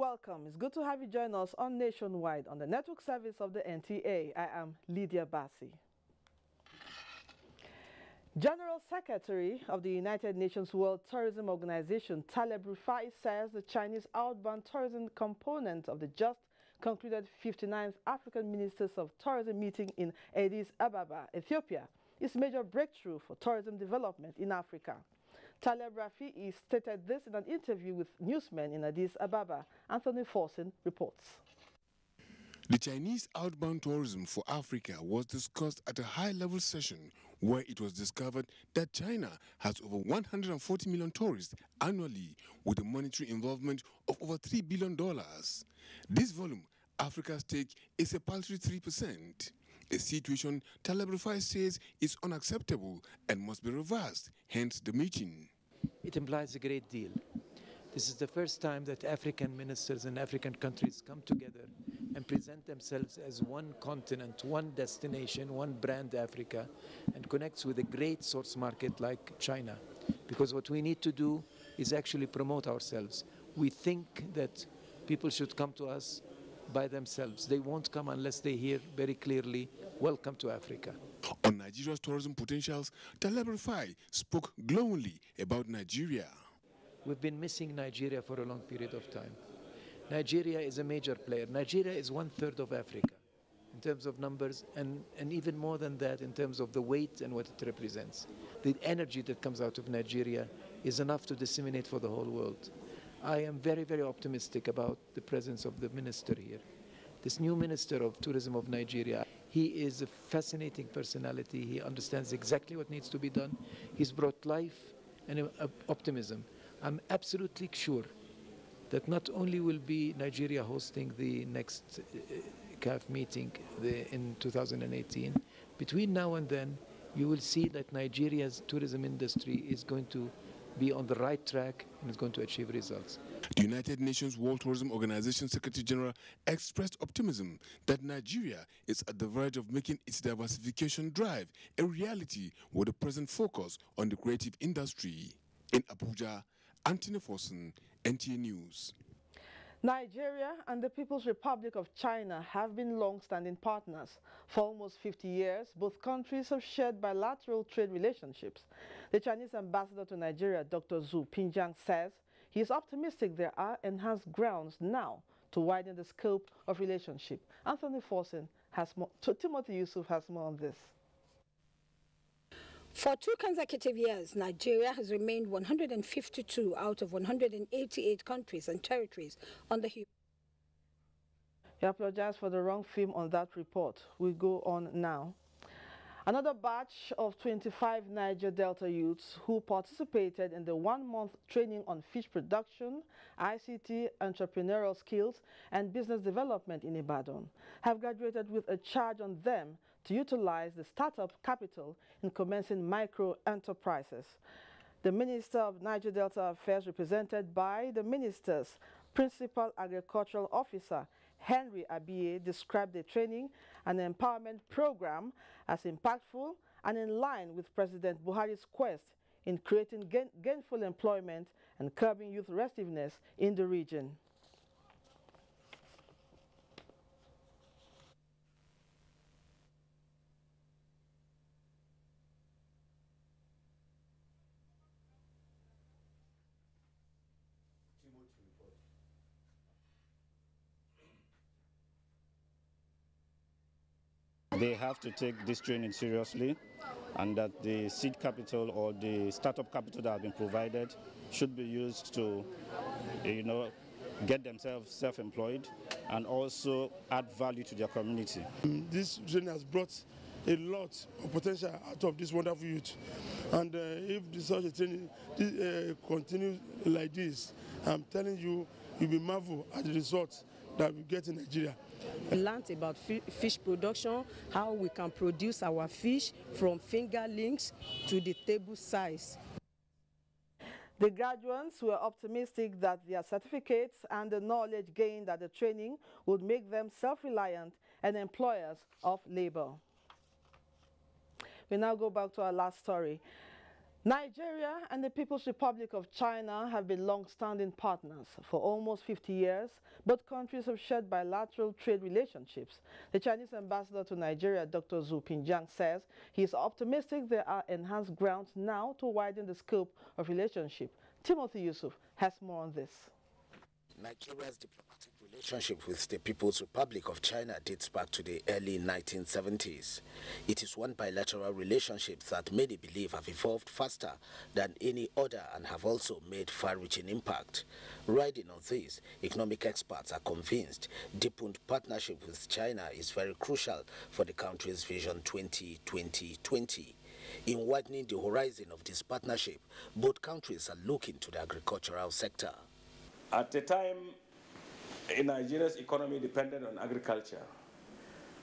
welcome. It's good to have you join us on Nationwide on the network service of the NTA. I am Lydia Bassi. General Secretary of the United Nations World Tourism Organization, Taleb Rifai, says the Chinese outbound tourism component of the just concluded 59th African Ministers of Tourism meeting in Addis Ababa, Ethiopia, is a major breakthrough for tourism development in Africa. Taleb Rifai stated this in an interview with newsmen in Addis Ababa. Anthony Forsen reports. The Chinese outbound tourism for Africa was discussed at a high-level session where it was discovered that China has over 140 million tourists annually with a monetary involvement of over $3 billion. This volume, Africa's take, is a paltry 3%. A situation Taleb Rifai says is unacceptable and must be reversed, hence the meeting. It implies a great deal. This is the first time that African ministers and African countries come together and present themselves as one continent, one destination, one brand Africa, and connects with a great source market like China. Because what we need to do is actually promote ourselves. We think that people should come to us by themselves. They won't come unless they hear very clearly, welcome to Africa. On Nigeria's tourism potentials, Taleb Rifai spoke glowingly about Nigeria. We've been missing Nigeria for a long period of time. Nigeria is a major player. Nigeria is 1/3 of Africa in terms of numbers, and even more than that in terms of the weight and what it represents. The energy that comes out of Nigeria is enough to disseminate for the whole world. I am very, very optimistic about the presence of the minister here. This new minister of tourism of Nigeria, he is a fascinating personality. He understands exactly what needs to be done. He's brought life and optimism. I'm absolutely sure that not only will be Nigeria hosting the next CAF meeting in 2018, between now and then you will see that Nigeria's tourism industry is going to be on the right track and is going to achieve results. The United Nations World Tourism Organization Secretary General expressed optimism that Nigeria is at the verge of making its diversification drive a reality with a present focus on the creative industry. In Abuja, Anthony Forsen, NTA News. Nigeria and the People's Republic of China have been long-standing partners. For almost 50 years, both countries have shared bilateral trade relationships. The Chinese ambassador to Nigeria, Dr. Zhu Pinjiang, says he is optimistic there are enhanced grounds now to widen the scope of relationship. Anthony Forsen has more. Timothy Yusuf has more on this. For 2 consecutive years, Nigeria has remained 152 out of 188 countries and territories on the human. I apologize for the wrong film on that report. We go on now. Another batch of 25 Niger Delta youths who participated in the 1-month training on fish production, ICT, entrepreneurial skills, and business development in Ibadan have graduated with a charge on them to utilize the startup capital in commencing micro-enterprises. The Minister of Niger Delta Affairs, represented by the Minister's Principal Agricultural Officer, Henry Abiye, described the training and empowerment program as impactful and in line with President Buhari's quest in creating gainful employment and curbing youth restiveness in the region. They have to take this training seriously, and that the seed capital or the startup capital that has been provided should be used to, get themselves self-employed and also add value to their community. This training has brought a lot of potential out of this wonderful youth, and if such a training continues like this, I'm telling you, you'll be marveled at the results that we get in Nigeria. We learned about fish production, how we can produce our fish from fingerlings to the table size. The graduates were optimistic that their certificates and the knowledge gained at the training would make them self-reliant and employers of labor. We now go back to our last story. Nigeria and the People's Republic of China have been long-standing partners for almost 50 years. Both countries have shared bilateral trade relationships. The Chinese ambassador to Nigeria, Dr. Zhu Pinjiang, says he is optimistic there are enhanced grounds now to widen the scope of relationship. Timothy Yusuf has more on this. Nigeria's diplomatic relationship with the People's Republic of China dates back to the early 1970s. It is one bilateral relationship that many believe have evolved faster than any other and have also made far-reaching impact. Riding on this, economic experts are convinced deepened partnership with China is very crucial for the country's Vision 2020. In widening the horizon of this partnership, both countries are looking to the agricultural sector. At the time, Nigeria's economy depended on agriculture,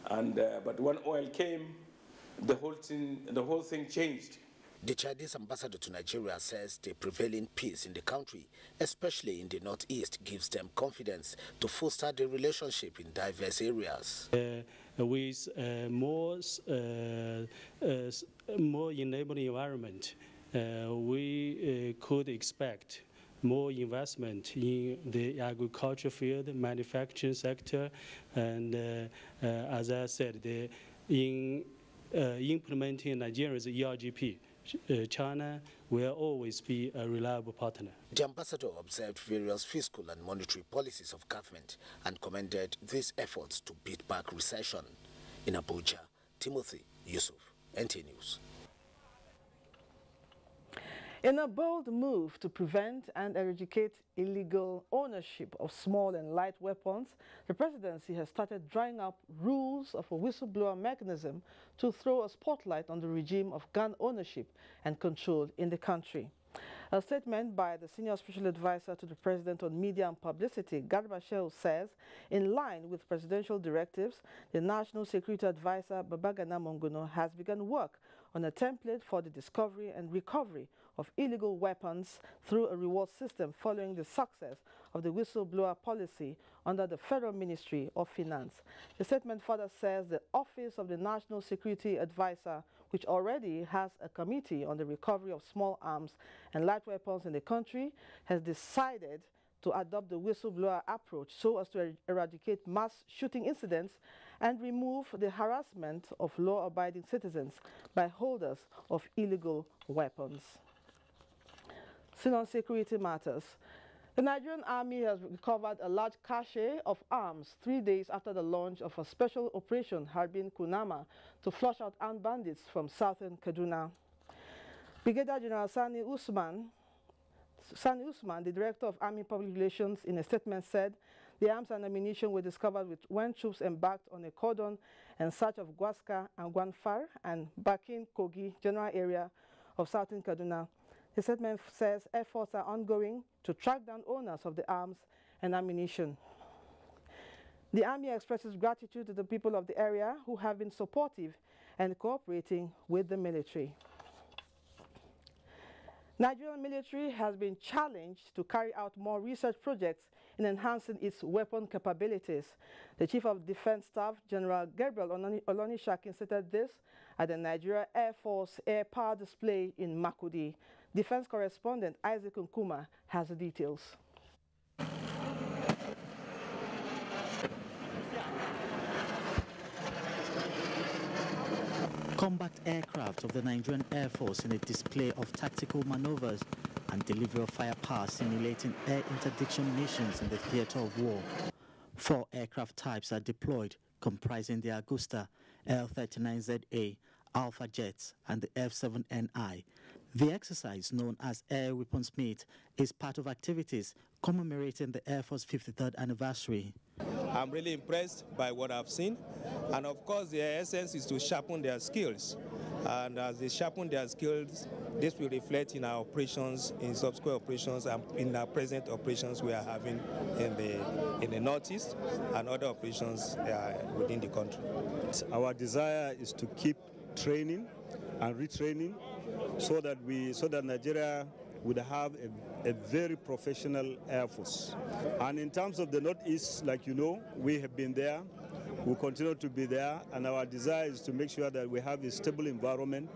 but when oil came, the whole thing changed. The Chinese ambassador to Nigeria says the prevailing peace in the country, especially in the northeast, gives them confidence to foster the relationship in diverse areas. With more enabling environment, we could expect more investment in the agriculture field, manufacturing sector, and as I said, in implementing Nigeria's ERGP, China will always be a reliable partner. The ambassador observed various fiscal and monetary policies of government and commended these efforts to beat back recession. In Abuja, Timothy Yusuf, NTA News. In a bold move to prevent and eradicate illegal ownership of small and light weapons, the presidency has started drawing up rules of a whistleblower mechanism to throw a spotlight on the regime of gun ownership and control in the country. A statement by the Senior Special Advisor to the President on Media and Publicity, Garba Shehu, says, in line with presidential directives, the National Security Advisor, Babagana Monguno, has begun work on a template for the discovery and recovery of illegal weapons through a reward system following the success of the whistleblower policy under the Federal Ministry of Finance. The statement further says the Office of the National Security Advisor, which already has a committee on the recovery of small arms and light weapons in the country, has decided to adopt the whistleblower approach so as to eradicate mass shooting incidents and remove the harassment of law-abiding citizens by holders of illegal weapons. Still on security matters, the Nigerian Army has recovered a large cache of arms 3 days after the launch of a special operation Harbin Kunama to flush out armed bandits from southern Kaduna. Brigadier General Sani Usman, the Director of Army Public Relations, in a statement said the arms and ammunition were discovered when troops embarked on a cordon and search of Gwaska and Gwanfar and Bakin Kogi general area of southern Kaduna. The statement says efforts are ongoing to track down owners of the arms and ammunition. The Army expresses gratitude to the people of the area who have been supportive and cooperating with the military. Nigerian military has been challenged to carry out more research projects in enhancing its weapon capabilities. The Chief of Defense Staff, General Gabriel Olonishakin, stated this at the Nigeria Air Force Air Power Display in Makudi. Defense correspondent Isaac Nkuma has the details. Combat aircraft of the Nigerian Air Force in a display of tactical maneuvers and delivery of firepower simulating air interdiction missions in the theater of war. 4 aircraft types are deployed, comprising the Augusta, L-39ZA, Alpha Jets, and the F-7NI. The exercise, known as Air Weapons Meet, is part of activities commemorating the Air Force 53rd anniversary. I'm really impressed by what I've seen, and of course their essence is to sharpen their skills, and as they sharpen their skills, this will reflect in our operations, in subsequent operations, and in our present operations we are having in the Northeast and other operations within the country. Our desire is to keep training and retraining so that Nigeria would have a very professional Air Force. And in terms of the Northeast, like you know, we have been there, we continue to be there, and our desire is to make sure that we have a stable environment.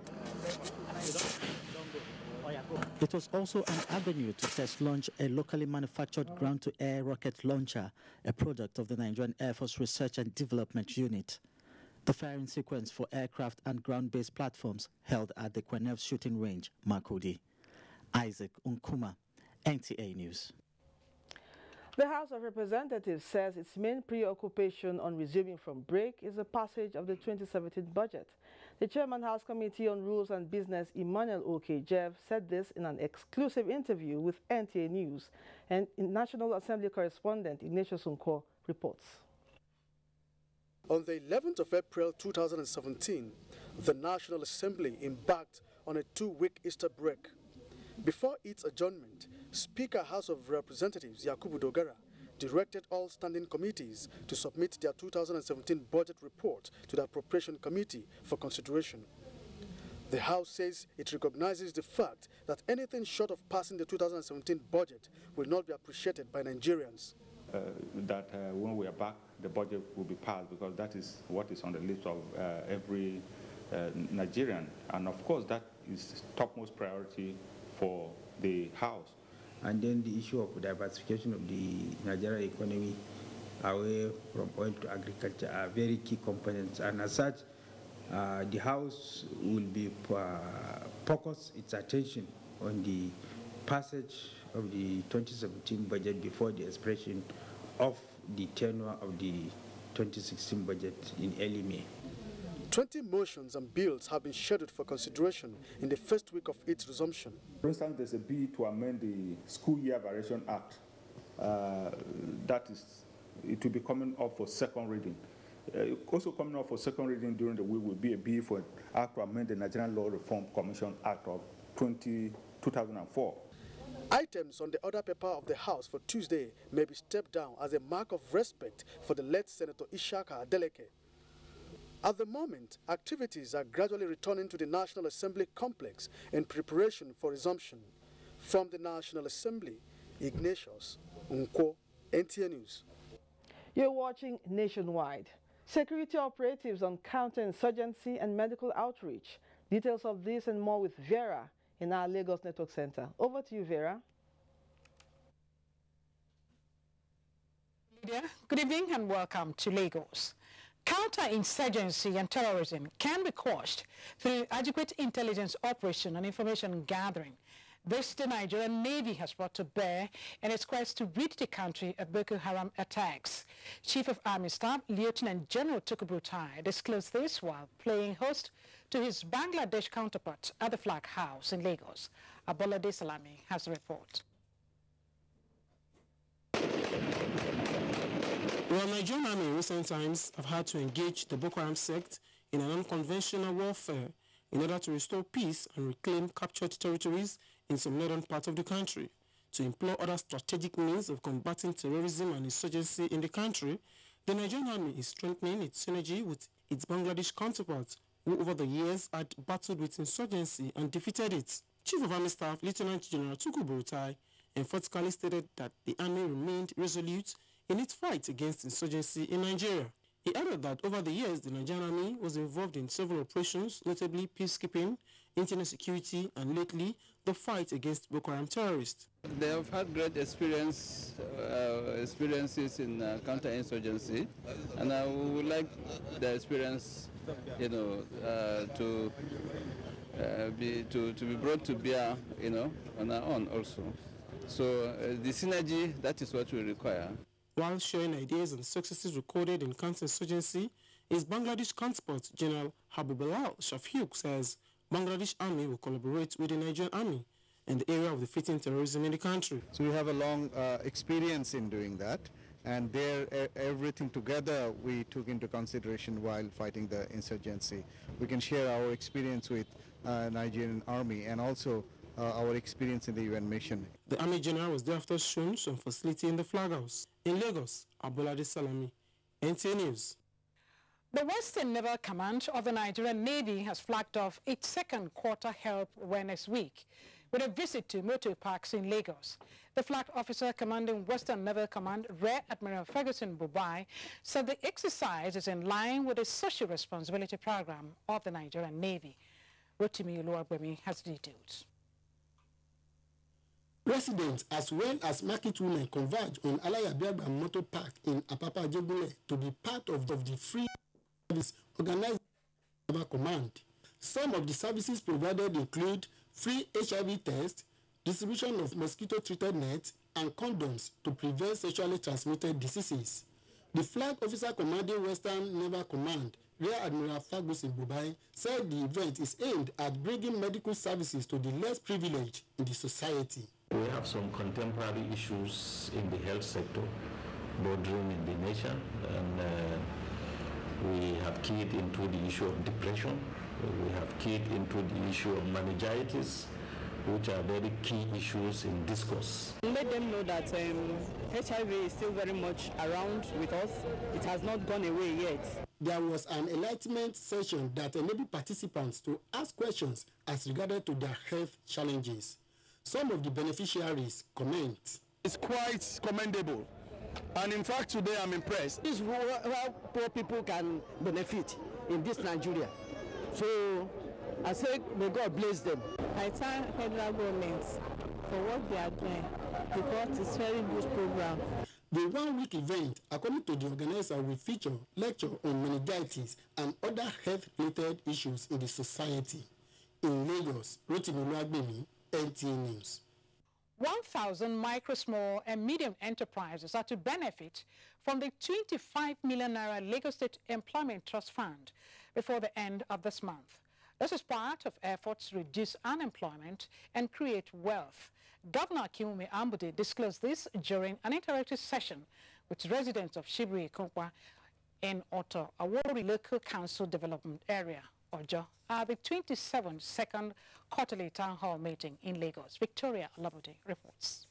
It was also an avenue to test launch a locally manufactured ground-to-air rocket launcher, a product of the Nigerian Air Force Research and Development Unit. The firing sequence for aircraft and ground-based platforms held at the Kwenev shooting range, Makurdi. Isaac Nkuma, NTA News. The House of Representatives says its main preoccupation on resuming from break is the passage of the 2017 budget. The Chairman House Committee on Rules and Business, Emmanuel Okejev, said this in an exclusive interview with NTA News, and National Assembly correspondent Ignatius Unko reports. On the 11th of April 2017, the National Assembly embarked on a 2-week Easter break. Before its adjournment, Speaker House of Representatives Yakubu Dogara directed all standing committees to submit their 2017 budget report to the Appropriation Committee for consideration. The House says it recognizes the fact that anything short of passing the 2017 budget will not be appreciated by Nigerians. When we are back, the budget will be passed, because that is what is on the lips of every Nigerian. And of course, that is topmost priority for the House. And then the issue of diversification of the Nigerian economy away from oil to agriculture are very key components. And as such, the House will be focus its attention on the passage of the 2017 budget before the expiration of the tenure of the 2016 budget in early May. 20 motions and bills have been scheduled for consideration in the first week of its resumption. For instance, there's a bill to amend the School Year Variation Act. It will be coming up for second reading. Also coming up for second reading during the week will be a bill for act to amend the Nigerian Law Reform Commission Act of 2004. Items on the order paper of the House for Tuesday may be stepped down as a mark of respect for the late Senator Ishaka Adeleke. At the moment, activities are gradually returning to the National Assembly complex in preparation for resumption. From the National Assembly, Ignatius Unko, NTA News. You're watching Nationwide. Security operatives on counterinsurgency and medical outreach. Details of this and more with Vera in our Lagos Network Center. Over to you, Vera. Good evening and welcome to Lagos. Counterinsurgency and terrorism can be quashed through adequate intelligence operation and information gathering. This the Nigerian Navy has brought to bear in its quest to rid the country of Boko Haram attacks. Chief of Army Staff Lieutenant General Tukur Buratai disclosed this while playing host to his Bangladesh counterpart at the Flag House in Lagos. Abolade Salami has the report. Well, Nigerian Army in recent times have had to engage the Boko Haram sect in an unconventional warfare in order to restore peace and reclaim captured territories in some northern parts of the country. To employ other strategic means of combating terrorism and insurgency in the country, the Nigerian Army is strengthening its synergy with its Bangladesh counterparts, who over the years had battled with insurgency and defeated it. Chief of Army Staff Lieutenant General Tukur Buratai emphatically stated that the Army remained resolute in its fight against insurgency in Nigeria. He added that over the years, the Nigerian Army was involved in several operations, notably peacekeeping, internet security, and lately, the fight against Boko Haram terrorists. They have had great experiences in counterinsurgency, and I would like the experience, to be brought to bear, on our own also. So the synergy, that is what we require. While sharing ideas and successes recorded in counterinsurgency, his Bangladesh counterpart, General Habibalal Shafiq, says Bangladesh Army will collaborate with the Nigerian Army in the area of defeating terrorism in the country. So we have a long experience in doing that, and everything together we took into consideration while fighting the insurgency. We can share our experience with Nigerian Army and also our experience in the UN mission. The Army General was thereafter shown some facility in the Flag House. In Lagos, Abolade Salami, NTA News. The Western Naval Command of the Nigerian Navy has flagged off its second quarter Help Awareness Week with a visit to motor parks in Lagos. The flag officer commanding Western Naval Command, Rear Admiral Ferguson Bubai, said the exercise is in line with the social responsibility program of the Nigerian Navy. Rotimi Oluwagbemi has details. Residents as well as market women converge on Alayabiagba Motor Park in Apapa Jegule to be part of the free service organized by Command. Some of the services provided include free HIV test, distribution of mosquito-treated nets, and condoms to prevent sexually transmitted diseases. The flag officer commanding Western Naval Command, Rear Admiral Fagusin Bubai, said the event is aimed at bringing medical services to the less privileged in the society. We have some contemporary issues in the health sector bordering in the nation, and we have keyed into the issue of depression. We have keyed into the issue of meningitis, which are very key issues in discourse. Let them know that HIV is still very much around with us. It has not gone away yet. There was an enlightenment session that enabled participants to ask questions as regarded to their health challenges. Some of the beneficiaries comment. It's quite commendable. And in fact, today I'm impressed. This is how poor people can benefit in this Nigeria. So I say, may God bless them. I thank federal government for what they are doing because it's a very good program. The one-week event, according to the organizer, will feature lecture on meningitis and other health-related issues in the society. In Lagos, Rotimi Oluwagbemi, NTA News. 1,000 micro, small, and medium enterprises are to benefit from the 25 million naira Lagos State Employment Trust Fund before the end of this month. This is part of efforts to reduce unemployment and create wealth. Governor Akinwumi Ambode disclosed this during an interactive session with residents of Shibri Ekonkwa in Oto, Awori Local Council Development Area, Ojo, at the 27th second quarterly town hall meeting in Lagos. Victoria Olabode reports.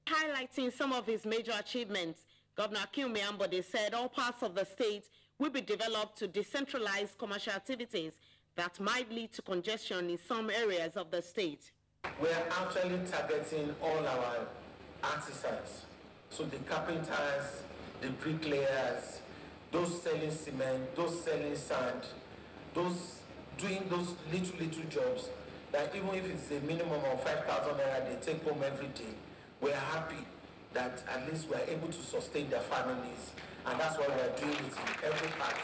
Highlighting some of his major achievements, Governor Akinwumi Ambode said all parts of the state will be developed to decentralize commercial activities that might lead to congestion in some areas of the state. We are actually targeting all our artisans. So the carpenters, the bricklayers, those selling cement, those selling sand, those doing those little jobs that even if it's a minimum of 5,000 naira they take home every day, we're happy that at least we're able to sustain their families, and that's why we're doing it in every part.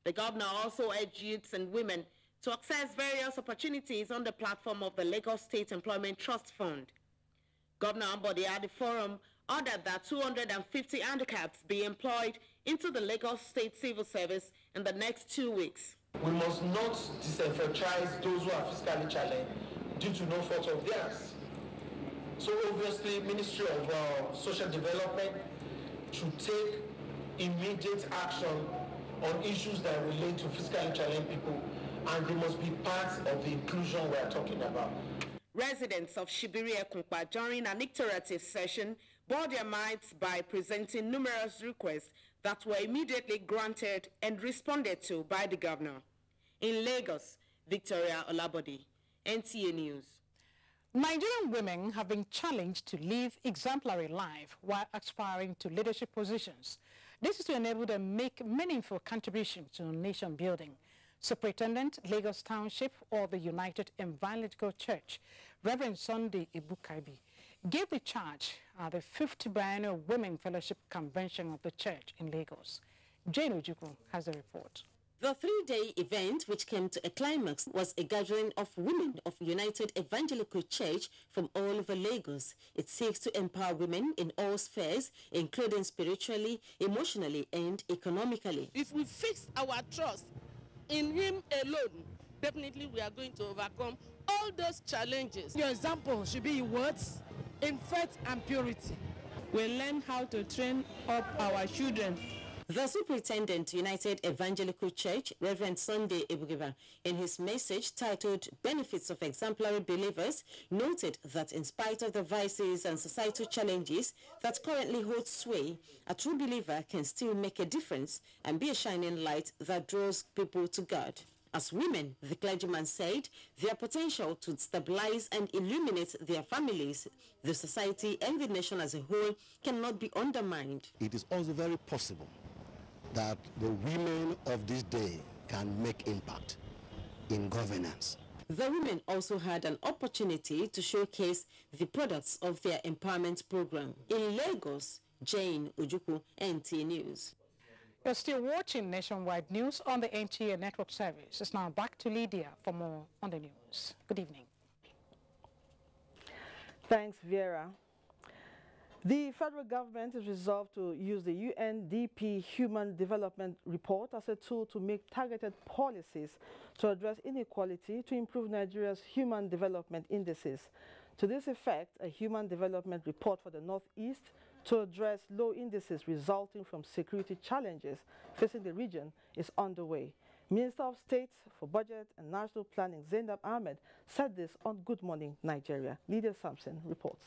The governor also urged youths and women to access various opportunities on the platform of the Lagos State Employment Trust Fund. Governor Ambode at the forum ordered that 250 handicaps be employed into the Lagos State Civil Service in the next 2 weeks. We must not disenfranchise those who are fiscally challenged due to no fault of theirs. So obviously, Ministry of Social Development should take immediate action on issues that relate to fiscally challenged people, and they must be part of the inclusion we are talking about. Residents of Shibiri Ekonkwa during an interactive session bore their minds by presenting numerous requests that were immediately granted and responded to by the governor. In Lagos, Victoria Olabode, NTA News. Nigerian women have been challenged to live exemplary life while aspiring to leadership positions. This is to enable them to make meaningful contributions to nation building. Superintendent, Lagos Township or the United Evangelical Church, Reverend Sunday Ibukaibi, gave the charge at the 50th Biennial Women Fellowship Convention of the Church in Lagos. Jane Ojukwu has a report. The three-day event, which came to a climax, was a gathering of women of United Evangelical Church from all over Lagos. It seeks to empower women in all spheres, including spiritually, emotionally, and economically. If we fix our trust in Him alone, definitely we are going to overcome all those challenges. Your example should be in words, in faith and purity. We learn how to train up our children. The Superintendent, United Evangelical Church, Reverend Sunday Ibukaibi, in his message titled Benefits of Exemplary Believers, noted that in spite of the vices and societal challenges that currently hold sway, a true believer can still make a difference and be a shining light that draws people to God. As women, the clergyman said, their potential to stabilize and illuminate their families, the society and the nation as a whole cannot be undermined. It is also very possible that the women of this day can make impact in governance, The women also had an opportunity to showcase the products of their empowerment program. In Lagos, Jane Ojukwu, NTA News. You're still watching Nationwide News on the NTA Network Service. It's now back to Lydia for more on the news. Good evening. Thanks, Vera. The federal government is resolved to use the UNDP Human Development Report as a tool to make targeted policies to address inequality to improve Nigeria's human development indices. To this effect, a human development report for the Northeast to address low indices resulting from security challenges facing the region is underway. Minister of State for Budget and National Planning Zainab Ahmed said this on Good Morning Nigeria. Lydia Sampson reports.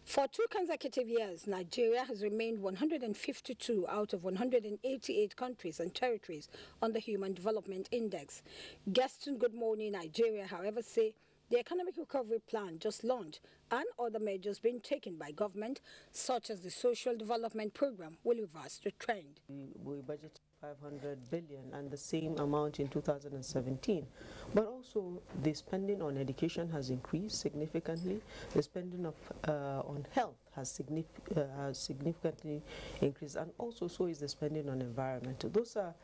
For 2 consecutive years, Nigeria has remained 152 out of 188 countries and territories on the Human Development Index. Guests in Good Morning Nigeria, however, say the Economic Recovery Plan just launched and other measures being taken by government, such as the Social Development Program, will reverse the trend. We budget 500 billion and the same amount in 2017. But also the spending on education has increased significantly. The spending on health has significantly increased, and also so is the spending on environment. Those are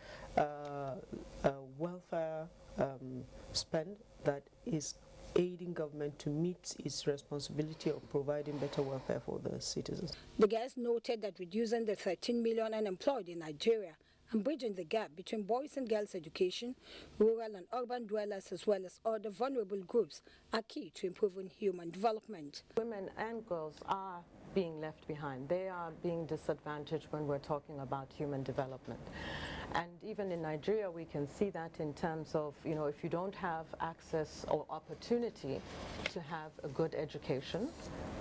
welfare spend that is aiding government to meet its responsibility of providing better welfare for the citizens. The guest noted that reducing the 13 million unemployed in Nigeria and bridging the gap between boys and girls education, rural and urban dwellers, as well as other vulnerable groups, are key to improving human development. Women and girls are being left behind. They are being disadvantaged when we're talking about human development. And even in Nigeria, we can see that in terms of, if you don't have access or opportunity to have a good education,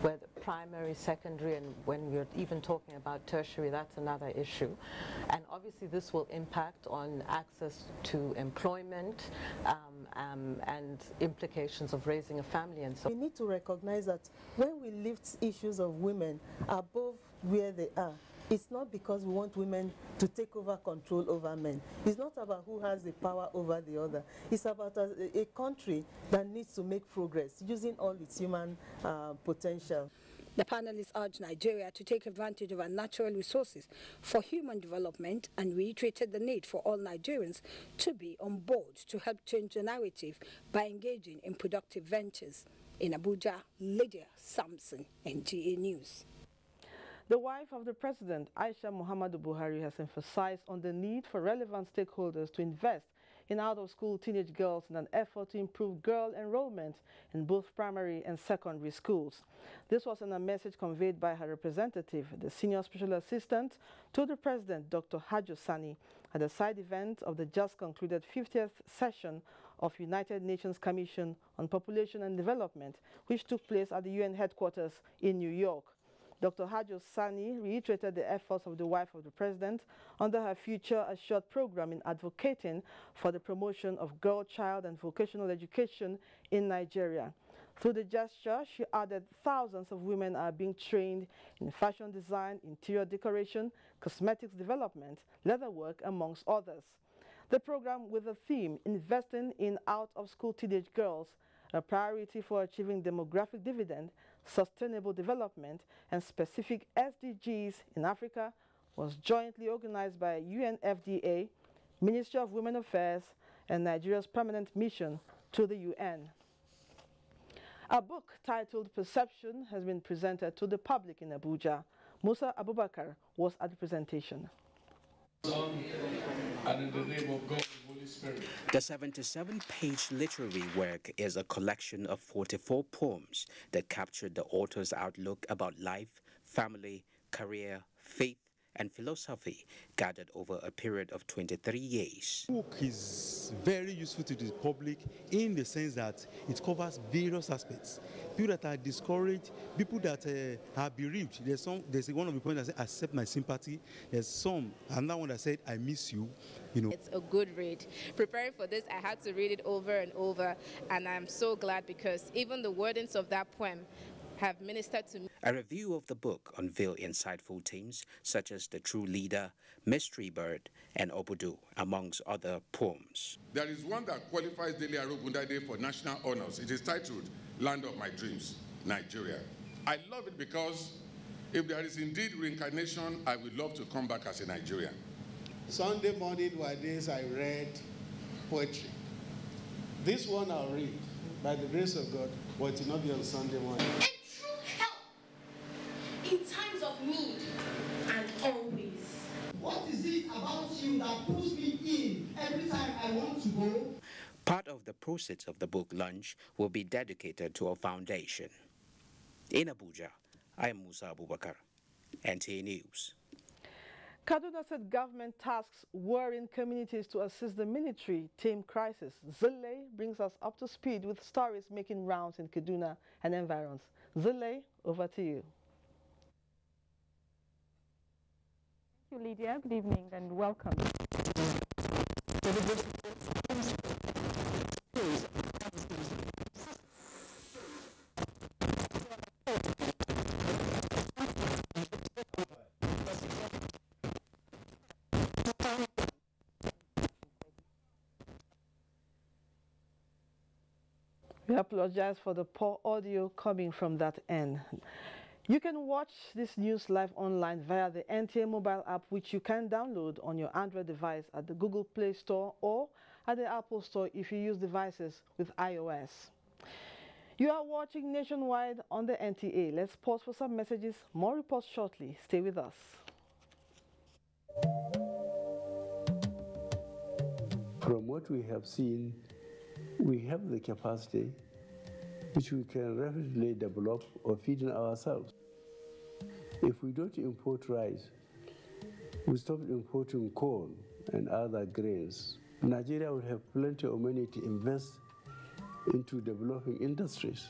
whether primary, secondary, and when you're even talking about tertiary, that's another issue. And obviously this will impact on access to employment and implications of raising a family and so on. We need to recognize that when we lift issues of women above where they are, it's not because we want women to take over control over men. It's not about who has the power over the other. It's about a country that needs to make progress using all its human potential. The panelists urged Nigeria to take advantage of our natural resources for human development and reiterated the need for all Nigerians to be on board to help change the narrative by engaging in productive ventures. In Abuja, Lydia Sampson, NTA News. The wife of the president, Aisha Muhammadu Buhari, has emphasized on the need for relevant stakeholders to invest in out-of-school teenage girls in an effort to improve girl enrollment in both primary and secondary schools. This was in a message conveyed by her representative, the Senior Special Assistant to the President, Dr. Hajo Sani, at a side event of the just concluded 50th session of United Nations Commission on Population and Development, which took place at the UN headquarters in New York. Dr. Hajo Sani reiterated the efforts of the wife of the president under her Future Assured program in advocating for the promotion of girl, child, and vocational education in Nigeria. Through the gesture, she added thousands of women are being trained in fashion design, interior decoration, cosmetics development, leatherwork, amongst others. The program, with the theme Investing in Out-of-School Teenage Girls, a priority for achieving demographic dividend, sustainable development, and specific SDGs in Africa, was jointly organized by UNFDA, Ministry of Women Affairs, and Nigeria's permanent mission to the UN. A book titled Perception has been presented to the public in Abuja. Musa Abubakar was at the presentation. And in the name of God, the Holy Spirit. The 77-page literary work is a collection of 44 poems that captured the author's outlook about life, family, career, faith, and philosophy, gathered over a period of 23 years. The book is very useful to the public in the sense that it covers various aspects. People that are discouraged, people that are bereaved. There's one of the points that said, accept my sympathy. There's another one that said, I miss you. It's a good read. Preparing for this, I had to read it over and over, and I'm so glad because even the wordings of that poem have ministered to me. A review of the book unveiled insightful themes such as The True Leader, Mystery Bird, and Obudu, amongst other poems. There is one that qualifies Dele Arugundade for national honors. It is titled Land of My Dreams, Nigeria. I love it because if there is indeed reincarnation, I would love to come back as a Nigerian. Sunday morning were days I read poetry. This one I'll read, by the grace of God, but it will not be on Sunday morning. A true help in times of need and always. What is it about you that pulls me in every time I want to go? Part of the proceeds of the book launch will be dedicated to a foundation. In Abuja, I am Musa Abubakar, NTA News. Kaduna State government tasks worrying communities to assist the military tame crisis. Zille brings us up to speed with stories making rounds in Kaduna and environs. Zille, over to you. Thank you, Lydia. Good evening and welcome. We apologize for the poor audio coming from that end. You can watch this news live online via the NTA mobile app, which you can download on your Android device at the Google Play Store or at the Apple Store if you use devices with iOS. You are watching Nationwide on the NTA. Let's pause for some messages. More reports shortly. Stay with us. From what we have seen, we have the capacity which we can rapidly develop or feed in ourselves. If we don't import rice, we stop importing corn and other grains, Nigeria will have plenty of money to invest into developing industries,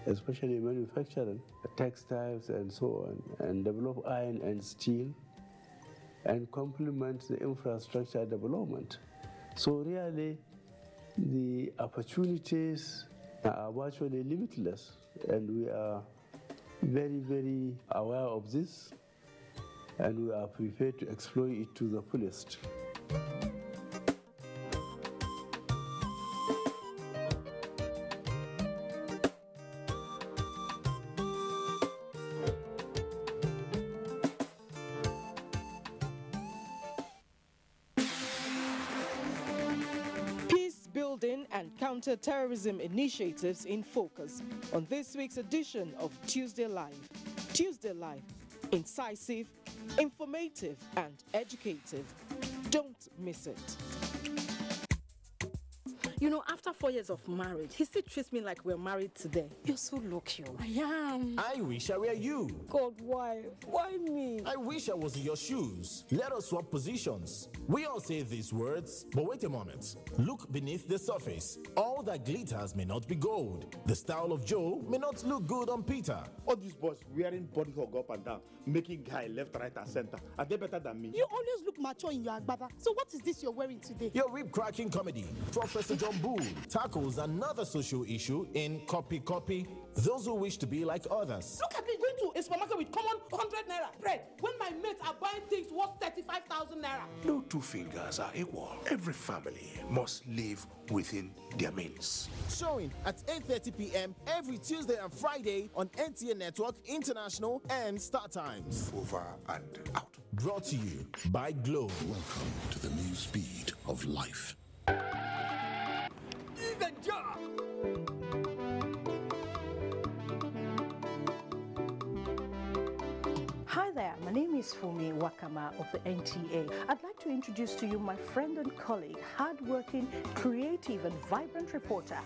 especially manufacturing, textiles and so on, and develop iron and steel, and complement the infrastructure development. So really, the opportunities are virtually limitless, and we are very, very aware of this, and we are prepared to exploit it to the fullest. And counter-terrorism initiatives in focus on this week's edition of Tuesday Live. Tuesday Live, incisive, informative and educative. Don't miss it. You know, after 4 years of marriage, he still treats me like we're married today. You're so lucky. I am. I wish I were you. God, why? Why me? I wish I was in your shoes. Let us swap positions. We all say these words, but wait a moment. Look beneath the surface. All that glitters may not be gold. The style of Joe may not look good on Peter. All these boys wearing body hug up and down, making guy left, right, and center. Are they better than me? You always look mature in your agbada. So what is this you're wearing today? Your rib-cracking comedy. Professor John Bull tackles another social issue in Copy. Those who wish to be like others. Look at me going to a supermarket with common 100 naira bread when my mates are buying things worth 35,000 naira. No two fingers are equal. Every family must live within their means. Showing at 8:30 p.m. every Tuesday and Friday on NTA Network International and Star Times. Over and out. Brought to you by Glow. Welcome to the new speed of life. Hi there, my name is Fumi Wakama of the NTA. I'd like to introduce to you my friend and colleague, hardworking, creative and vibrant reporter,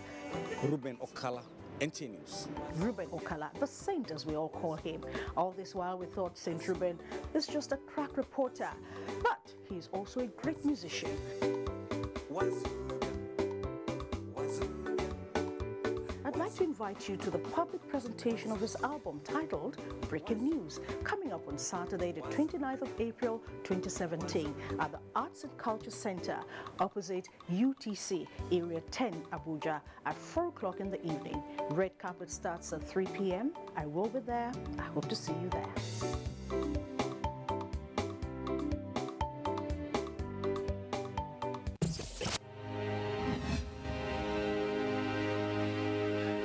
Ruben Okala, NTA News. Ruben Okala, the saint as we all call him. All this while we thought Saint Ruben is just a crack reporter, but he's also a great musician. I'd like to invite you to the public presentation of his album titled Breaking News, coming up on Saturday, the 29th of April 2017 at the Arts and Culture Center opposite UTC, Area 10, Abuja at 4 o'clock in the evening. Red carpet starts at 3 p.m. I will be there. I hope to see you there.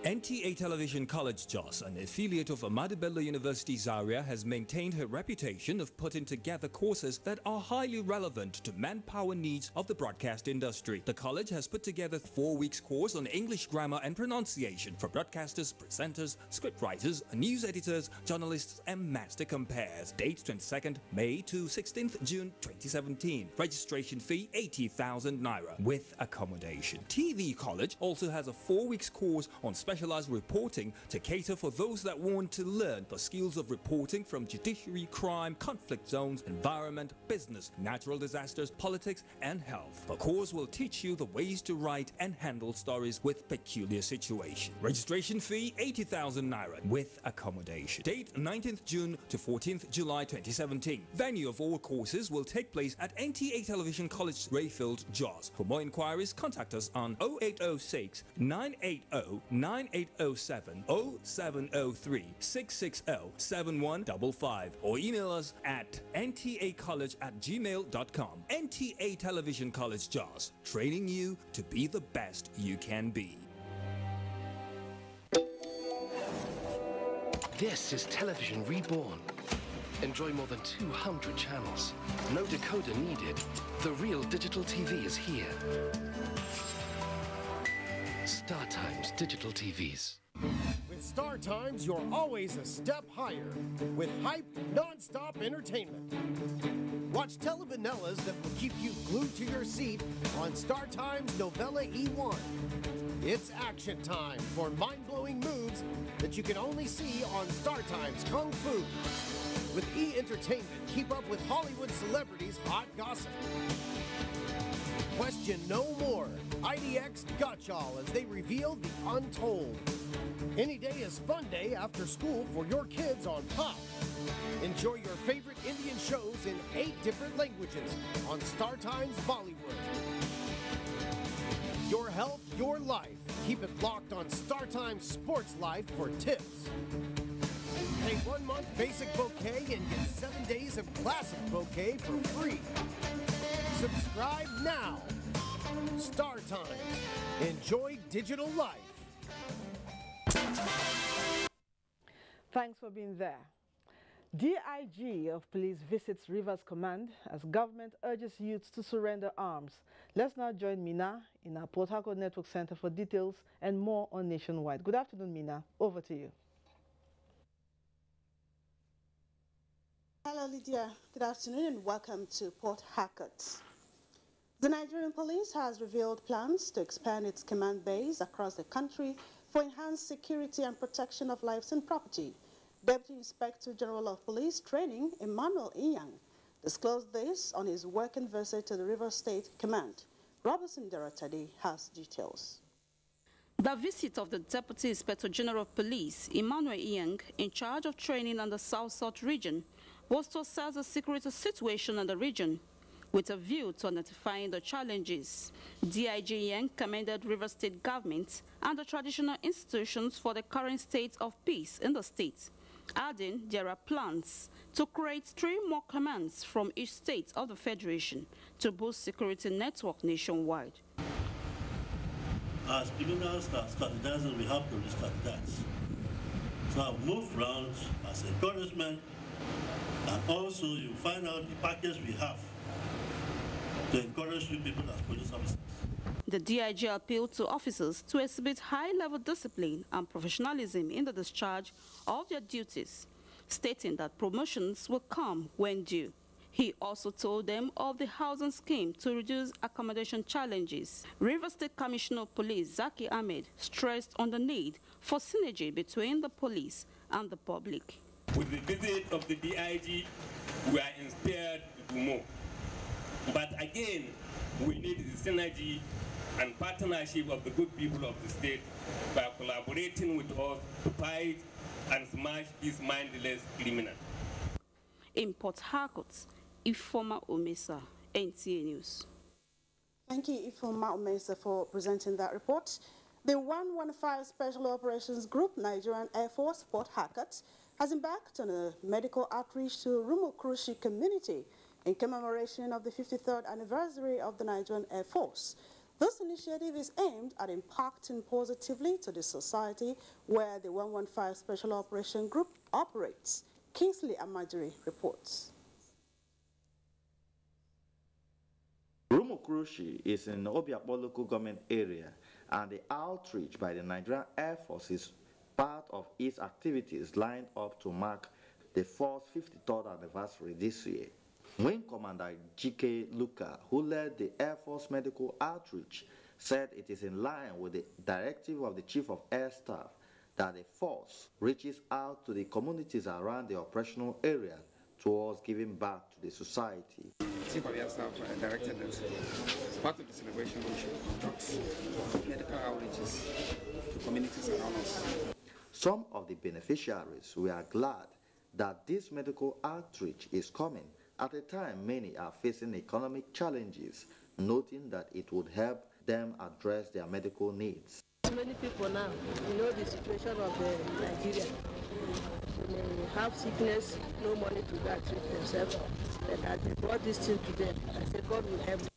NTA Television College Jos, an affiliate of Ahmadu Bello University Zaria, has maintained her reputation of putting together courses that are highly relevant to manpower needs of the broadcast industry. The college has put together 4 weeks course on English grammar and pronunciation for broadcasters, presenters, scriptwriters, news editors, journalists, and master compares. Date 22nd May to 16th June 2017. Registration fee 80,000 naira with accommodation. TV College also has a 4 weeks course on specialized reporting to cater for those that want to learn the skills of reporting from judiciary, crime, conflict zones, environment, business, natural disasters, politics, and health. The course will teach you the ways to write and handle stories with peculiar situations. Registration fee 80,000 naira with accommodation. Date 19th June to 14th July 2017. Venue of all courses will take place at NTA Television College, Rayfield, Jos. For more inquiries, contact us on 0806 980 9807 0703 660 7155 or email us at ntacollege@gmail.com. NTA Television College Jos, training you to be the best you can be. This is television reborn. Enjoy more than 200 channels. No decoder needed. The real digital TV is here. Star Times Digital TVs. With Star Times, you're always a step higher. With hype, non-stop entertainment. Watch telenovelas that will keep you glued to your seat on Star Times Novella E1. It's action time for mind-blowing moves that you can only see on Star Times Kung Fu. With E! Entertainment, keep up with Hollywood celebrities' hot gossip. Question no more. IDX got y'all as they reveal the untold. Any day is fun day after school for your kids on Pop. Enjoy your favorite Indian shows in 8 different languages on Star Times Bollywood. Your health, your life. Keep it locked on Star Times Sports Life for tips. Pay 1 month basic bouquet and get 7 days of classic bouquet for free. Subscribe now. Star Times. Enjoy digital life. Thanks for being there. DIG of Police visits Rivers Command as government urges youths to surrender arms. Let's now join Mina in our Port Harcourt Network Center for details and more on Nationwide. Good afternoon, Mina. Over to you. Hello, Lydia. Good afternoon and welcome to Port Harcourt. The Nigerian police has revealed plans to expand its command base across the country for enhanced security and protection of lives and property. Deputy Inspector General of Police Training, Emmanuel Inyang, disclosed this on his working visit to the Rivers State Command. Robertson Deratade has details. The visit of the Deputy Inspector General of Police, Emmanuel Inyang, in charge of training in the South-South region, was to assess the security situation in the region, with a view to identifying the challenges. DIG Yang commended Rivers State government and the traditional institutions for the current state of peace in the state, adding there are plans to create 3 more commands from each state of the Federation to boost security network nationwide. As criminals are strategizing, we have to re-strategize. So I've moved around as encouragement, and also you find out the package we have to encourage you people as police officers. The DIG appealed to officers to exhibit high-level discipline and professionalism in the discharge of their duties, stating that promotions will come when due. He also told them of the housing scheme to reduce accommodation challenges. Rivers State Commissioner of Police Zaki Ahmed stressed on the need for synergy between the police and the public. With the visit of the DIG, we are inspired to do more. But again, we need the synergy and partnership of the good people of the state by collaborating with us to fight and smash these mindless criminals. In Port Harcourt, Ifoma Omesa, NTA News. Thank you, Ifoma Omesa, for presenting that report. The 115 Special Operations Group, Nigerian Air Force, Port Harcourt, has embarked on a medical outreach to Rumuokrushi community in commemoration of the 53rd anniversary of the Nigerian Air Force. This initiative is aimed at impacting positively to the society where the 115 Special Operation Group operates. Kingsley Amajiri reports. Rumuokrushi is in Obiakpo local government area, and the outreach by the Nigerian Air Force is part of its activities lined up to mark the force's 53rd anniversary this year. Wing Commander G.K. Luka, who led the Air Force medical outreach, said it is in line with the directive of the Chief of Air Staff that the force reaches out to the communities around the operational area towards giving back to the society. Chief of Air Staff directed that as part of the celebration we should conduct medical outreaches to communities around us. Some of the beneficiaries were glad that this medical outreach is coming at a time many are facing economic challenges, noting that it would help them address their medical needs. Many people now, you know the situation of Nigeria. They have sickness, no money to go treat themselves. But I brought this thing to them. I said, God will help them.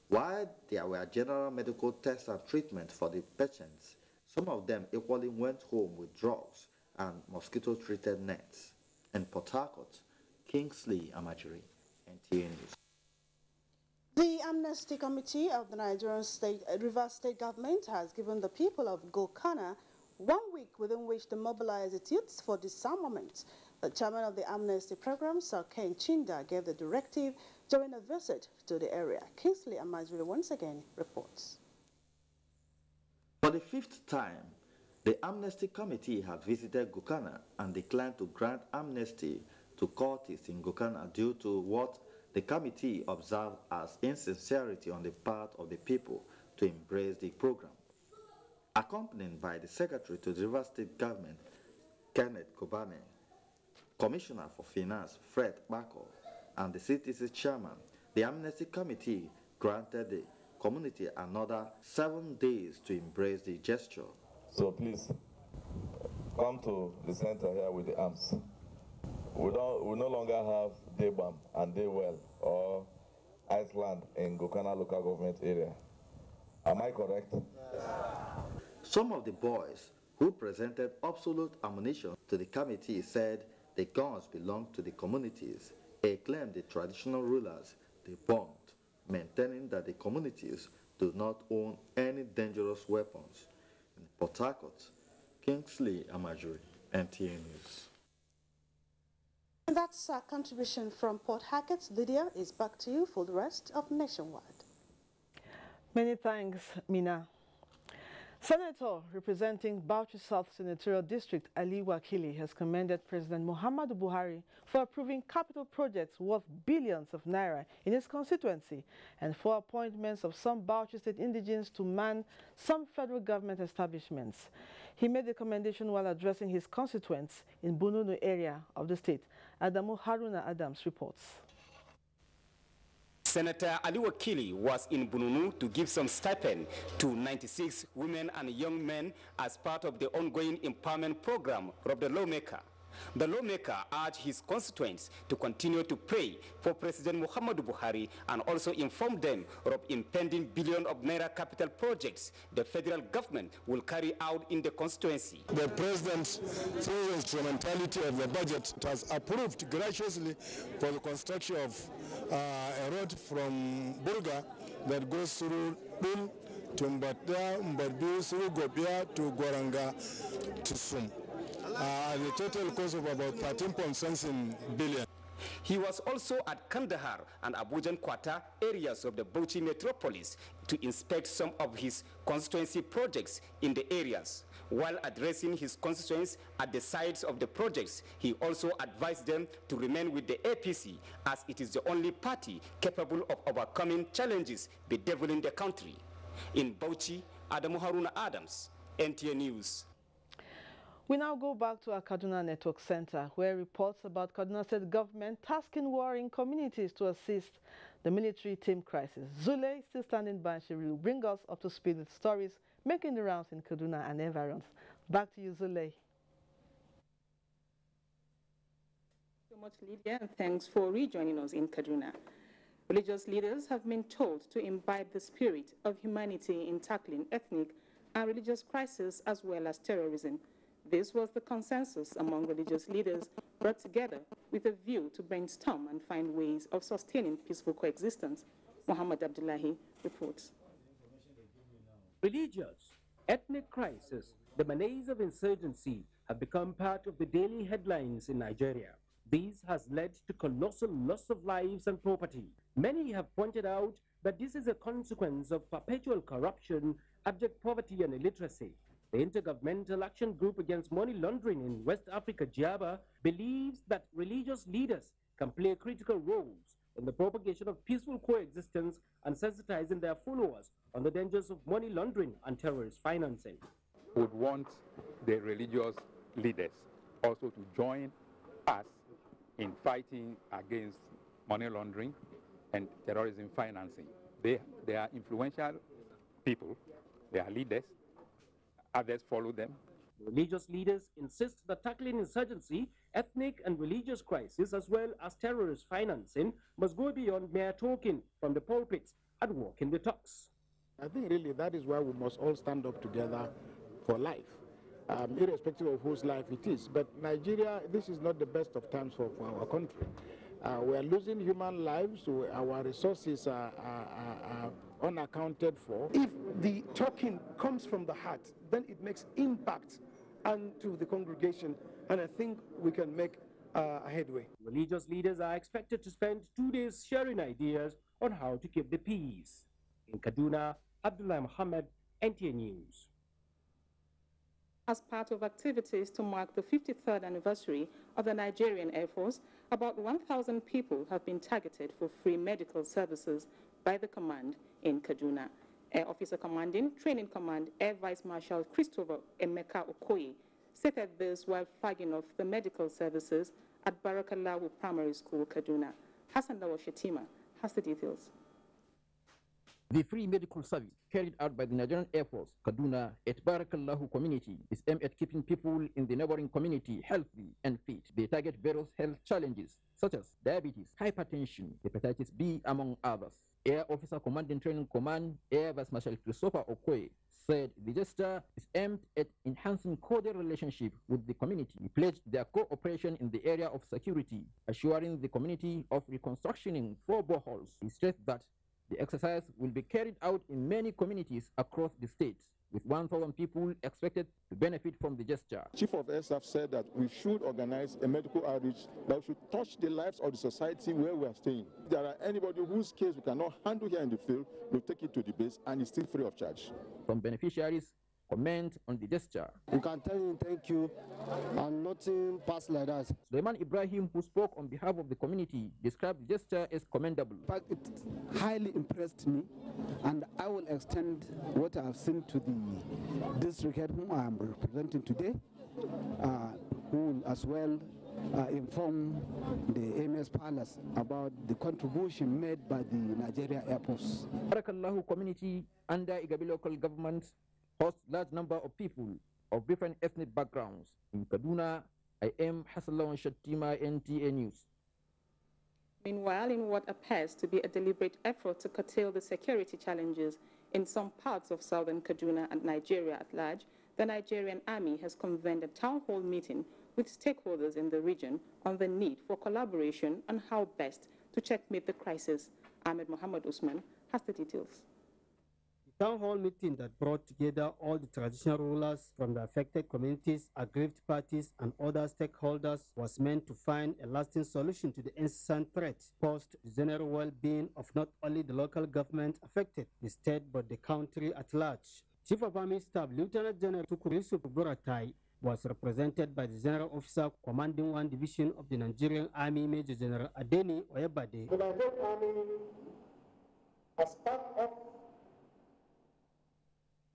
While there were general medical tests and treatment for the patients, some of them equally went home with drugs and mosquito-treated nets. In Port Harcourt, Kingsley Amajiri, NTA News. The Amnesty Committee of the Nigerian Rivers State Government has given the people of Gokana 1 week within which to mobilize its youths for disarmament. The chairman of the Amnesty program, Sir Ken Chinda, gave the directive during a visit to the area. Kingsley Amajiri once again reports. For the 5th time, the Amnesty Committee has visited Gokana and declined to grant amnesty to cultists in Gokana due to what the committee observed as insincerity on the part of the people to embrace the program. Accompanied by the Secretary to the River State Government, Kenneth Kobane, Commissioner for Finance, Fred Bako, and the CTC Chairman, the Amnesty Committee granted the community another 7 days to embrace the gesture. So please, come to the center here with the arms. We no longer have Daybam and Daywell or Iceland in Gokana local government area. Am I correct? Some of the boys who presented obsolete ammunition to the committee said the guns belong to the communities, acclaimed the traditional rulers they burned, maintaining that the communities do not own any dangerous weapons. In Port Harcourt, Kingsley Amajiri, NTA News. And that's our contribution from Port Harcourt. Lydia is back to you for the rest of Nationwide. Many thanks, Mina. Senator representing Bauchi South Senatorial District Ali Wakili has commended President Muhammadu Buhari for approving capital projects worth billions of naira in his constituency and for appointments of some Bauchi State indigents to man some federal government establishments. He made the commendation while addressing his constituents in Bununu area of the state. Adamu Haruna Adams reports. Senator Ali Wakili was in Bununu to give some stipend to 96 women and young men as part of the ongoing empowerment program of the lawmaker. The lawmaker urged his constituents to continue to pray for President Muhammadu Buhari and also inform them of impending billion of naira capital projects the federal government will carry out in the constituency. The president, through the instrumentality of the budget, has approved graciously for the construction of a road from Burga that goes through Dul to Mbadda, Mbaddu, through Gobia to Goranga to Sum. The total cost of about 13.something billion. He was also at Kandahar and Abuja Quarter areas of the Bauchi metropolis to inspect some of his constituency projects in the areas. While addressing his constituents at the sites of the projects, he also advised them to remain with the APC as it is the only party capable of overcoming challenges bedeviling the country. In Bauchi, Adamu Haruna Adams, NTA News. We now go back to our Kaduna Network Center, where reports about Kaduna State government tasking warring communities to assist the military team crisis. Zule is still standing by. She will bring us up to speed with stories making the rounds in Kaduna and environs. Back to you, Zule. So much, Lydia, and thanks for rejoining us in Kaduna. Religious leaders have been told to imbibe the spirit of humanity in tackling ethnic and religious crises as well as terrorism. This was the consensus among religious leaders brought together with a view to brainstorm and find ways of sustaining peaceful coexistence. Muhammad Abdullahi reports. Religious, ethnic crisis, the menace of insurgency have become part of the daily headlines in Nigeria. This has led to colossal loss of lives and property. Many have pointed out that this is a consequence of perpetual corruption, abject poverty and illiteracy. The Intergovernmental Action Group Against Money Laundering in West Africa, JABA, believes that religious leaders can play critical roles in the propagation of peaceful coexistence and sensitizing their followers on the dangers of money laundering and terrorist financing. Would want the religious leaders also to join us in fighting against money laundering and terrorism financing. They are influential people, they are leaders, others follow them. Religious leaders insist that tackling insurgency, ethnic and religious crisis, as well as terrorist financing, must go beyond mere talking from the pulpits and walking the talks. I think really that is why we must all stand up together for life, irrespective of whose life it is. But Nigeria, this is not the best of times for our country. We are losing human lives, so our resources are unaccounted for. If the talking comes from the heart, then it makes impact onto the congregation, and I think we can make a headway. Religious leaders are expected to spend 2 days sharing ideas on how to keep the peace. In Kaduna, Abdullah Muhammad, NTA News. As part of activities to mark the 53rd anniversary of the Nigerian Air Force, about 1,000 people have been targeted for free medical services by the command in Kaduna. Air Officer Commanding Training Command Air Vice Marshal Christopher Emeka Okoye stated this while flagging off the medical services at Barakallahu Primary School, Kaduna. Hassan Lawa Shetima has the details. The free medical service carried out by the Nigerian Air Force, Kaduna, at Barakallahu community is aimed at keeping people in the neighboring community healthy and fit. They target various health challenges such as diabetes, hypertension, hepatitis B, among others. Air Officer Commanding Training Command, Air Vice Marshal Christopher Okoye, said the gesture is aimed at enhancing cordial relationship with the community. He pledged their cooperation in the area of security, assuring the community of reconstructing 4 boreholes. He stressed that the exercise will be carried out in many communities across the state, with 1,000 people expected to benefit from the gesture. Chief of Air Staff said that we should organize a medical outreach that should touch the lives of the society where we are staying. If there are anybody whose case we cannot handle here in the field, we'll take it to the base and it's still free of charge. From beneficiaries, comment on the gesture. We can tell him thank you and nothing passed like that. Suleiman Ibrahim, who spoke on behalf of the community, described the gesture as commendable. In fact, it highly impressed me, and I will extend what I have seen to the district head whom I am representing today, who will as well inform the MS Palace about the contribution made by the Nigeria Air Force. Barakallahu community under Igabi local government hosts large number of people of different ethnic backgrounds. In Kaduna, I am Hassan Lawan Shattima, NTA News. Meanwhile, in what appears to be a deliberate effort to curtail the security challenges in some parts of southern Kaduna and Nigeria at large, the Nigerian Army has convened a town hall meeting with stakeholders in the region on the need for collaboration on how best to checkmate the crisis. Ahmed Mohammed Usman has the details. Town hall meeting that brought together all the traditional rulers from the affected communities, aggrieved parties, and other stakeholders was meant to find a lasting solution to the incessant threat posed to the general well-being of not only the local government affected, the state, but the country at large. Chief of Army Staff Lieutenant General Tukurisu Buratai was represented by the General Officer Commanding 1 Division of the Nigerian Army, Major General Adeni Oyebade. The Nigerian Army, as part of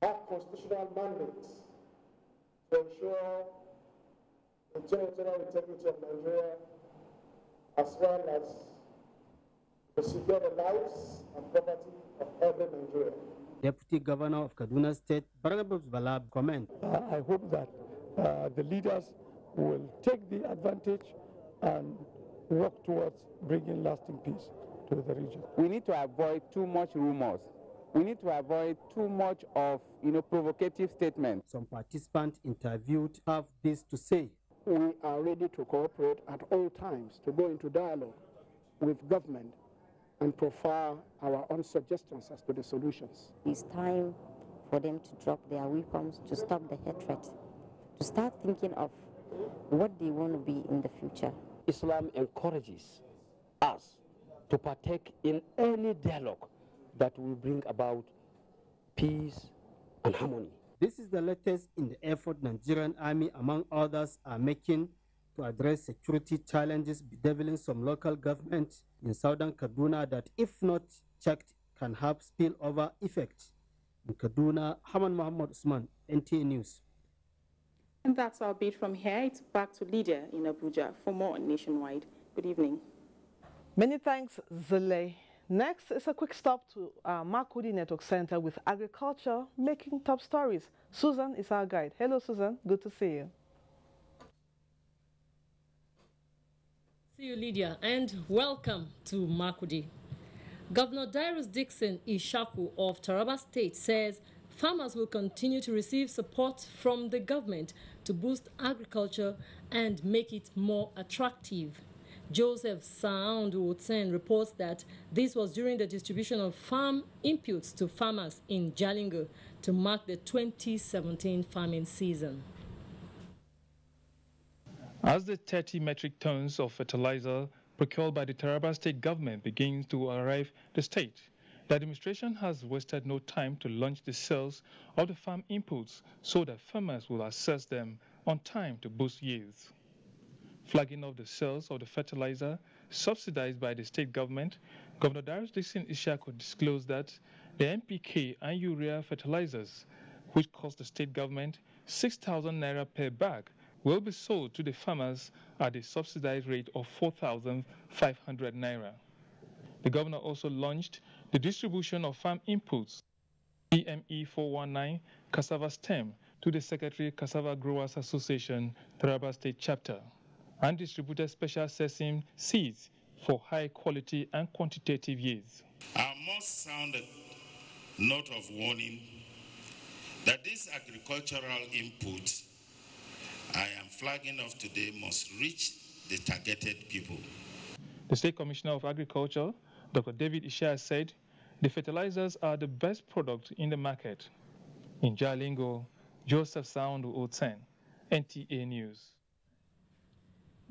have constitutional mandates to ensure the territorial integrity of Nigeria, as well as to secure the lives and property of every Nigerian. Deputy Governor of Kaduna State, Barnabas Balab, comment. I hope that the leaders will take the advantage and work towards bringing lasting peace to the region. We need to avoid too much rumors. We need to avoid too much of, provocative statements. Some participants interviewed have this to say. We are ready to cooperate at all times to go into dialogue with government and profile our own suggestions as to the solutions. It's time for them to drop their weapons, to stop the hatred, to start thinking of what they want to be in the future. Islam encourages us to partake in any dialogue that will bring about peace and harmony. This is the latest in the effort Nigerian Army, among others, are making to address security challenges bedeviling some local governments in southern Kaduna that, if not checked, can have spillover effect. In Kaduna, Haman Muhammad Usman, NTA News. And that's our beat from here. It's back to Lydia in Abuja for more on Nationwide. Good evening. Many thanks, Zule. Next is a quick stop to our Makudi Network Center with agriculture making top stories. Susan is our guide. Hello, Susan. Good to see you. See you, Lydia, and welcome to Makudi. Governor Darius Dixon Ishaku of Taraba State says farmers will continue to receive support from the government to boost agriculture and make it more attractive. Joseph Saundu-Otsen reports that this was during the distribution of farm inputs to farmers in Jalingo to mark the 2017 farming season. As the 30 metric tons of fertilizer procured by the Taraba State government begins to arrive the state, the administration has wasted no time to launch the sales of the farm inputs so that farmers will access them on time to boost yields. Flagging off the sales of the fertilizer subsidized by the state government, Governor Darius Dixon Ishaku disclosed that the NPK and urea fertilizers, which cost the state government 6,000 naira per bag, will be sold to the farmers at a subsidized rate of 4,500 naira. The governor also launched the distribution of farm inputs, PME 419 cassava stem, to the Secretary Cassava Growers Association, Taraba State Chapter, and distributed special sesame seeds for high quality and quantitative yields. I must sound a note of warning that these agricultural inputs I am flagging off today must reach the targeted people. The State Commissioner of Agriculture, Dr. David Ishaya, said the fertilizers are the best product in the market. In Jalingo, Joseph Saundu-Otsen, NTA News.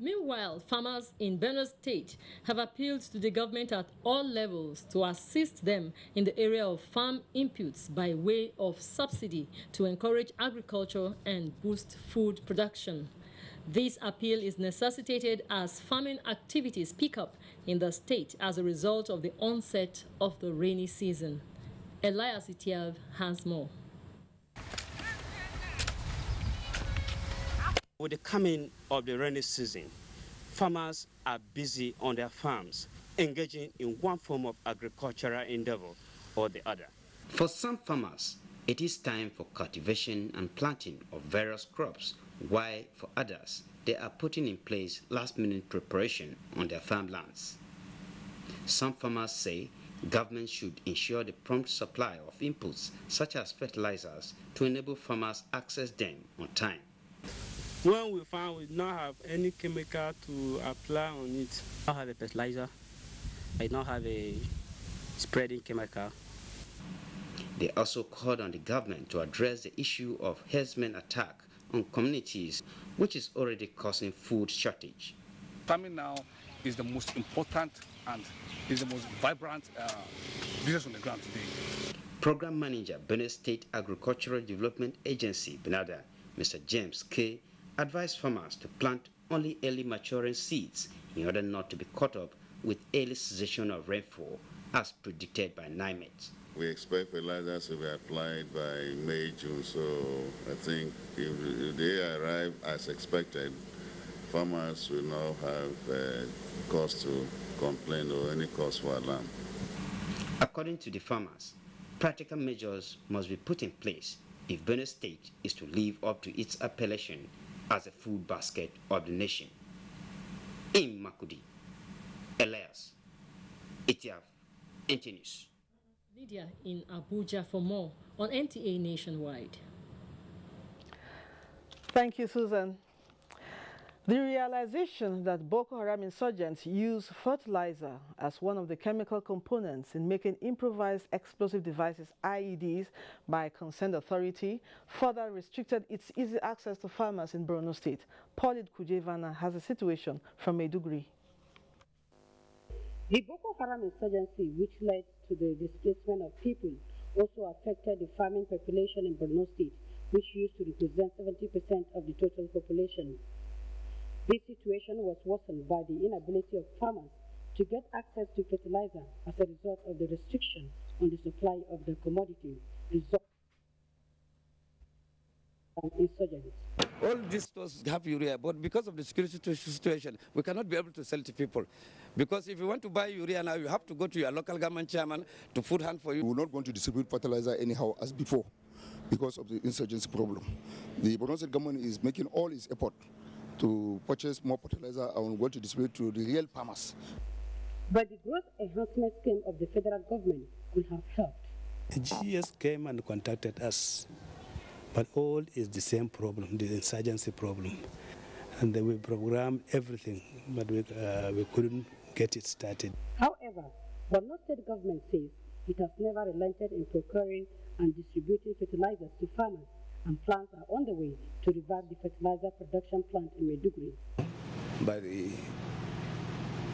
Meanwhile, farmers in Benue State have appealed to the government at all levels to assist them in the area of farm inputs by way of subsidy to encourage agriculture and boost food production. This appeal is necessitated as farming activities pick up in the state as a result of the onset of the rainy season. Elias Itiav has more. With the coming of the rainy season, farmers are busy on their farms, engaging in one form of agricultural endeavor or the other. For some farmers, it is time for cultivation and planting of various crops, while for others, they are putting in place last-minute preparation on their farmlands. Some farmers say government should ensure the prompt supply of inputs such as fertilizers to enable farmers access them on time. When we found we don't have any chemical to apply on it, I don't have a fertilizer, I don't have a spreading chemical. They also called on the government to address the issue of herdsmen attack on communities, which is already causing food shortage. Farming now is the most important and is the most vibrant business on the ground today. Program Manager, Benue State Agricultural Development Agency, Benada, Mr. James K., advised farmers to plant only early maturing seeds in order not to be caught up with early cessation of rainfall as predicted by NIMET. We expect fertilizers to be applied by May, June, so I think if they arrive as expected, farmers will not have cause to complain or any cause for alarm. According to the farmers, practical measures must be put in place if Benue State is to live up to its appellation as a food basket of the nation. In Makudi, Elias, NTA News. Lydia in Abuja for more on NTA Nationwide. Thank you, Susan. The realization that Boko Haram insurgents use fertilizer as one of the chemical components in making improvised explosive devices, IEDs, by concerned authority further restricted its easy access to farmers in Borno State. Paulid Kujevana has a situation from Maiduguri. The Boko Haram insurgency, which led to the displacement of people, also affected the farming population in Borno State, which used to represent 70% of the total population. This situation was worsened by the inability of farmers to get access to fertilizer as a result of the restriction on the supply of the commodity resulting from insurgents. All these stores have urea, but because of the security situation, we cannot be able to sell to people. Because if you want to buy urea now, you have to go to your local government chairman to put hand for you. We're not going to distribute fertilizer anyhow as before because of the insurgency problem. The Borno State government is making all its effort to purchase more fertilizer and going to distribute to the real farmers. But the growth enhancement scheme of the federal government could have helped. The GS came and contacted us, but all is the same problem, the insurgency problem. And then we programmed everything, but we couldn't get it started. However, Borno State government says it has never relented in procuring and distributing fertilizers to farmers, and plans are on the way to revive the fertilizer production plant in Maiduguri. By the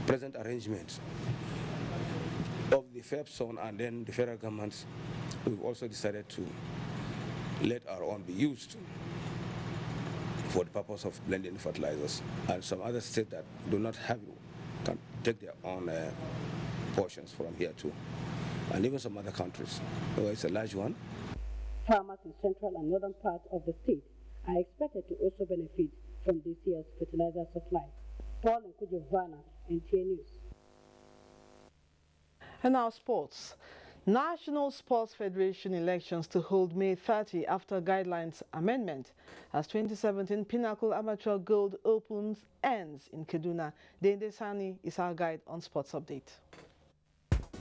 present arrangement of the FEPSON and then the federal government, we've also decided to let our own be used for the purpose of blending fertilizers. And some other states that do not have it can take their own portions from here too. And even some other countries. So it's a large one. Farmers in central and northern parts of the state are expected to also benefit from this year's fertilizer supply. Paul Nkujovana, NTA News. And now sports. National Sports Federation elections to hold May 30 after guidelines amendment as 2017 Pinnacle Amateur Gold Opens ends in Kaduna. Dende Sani is our guide on sports update.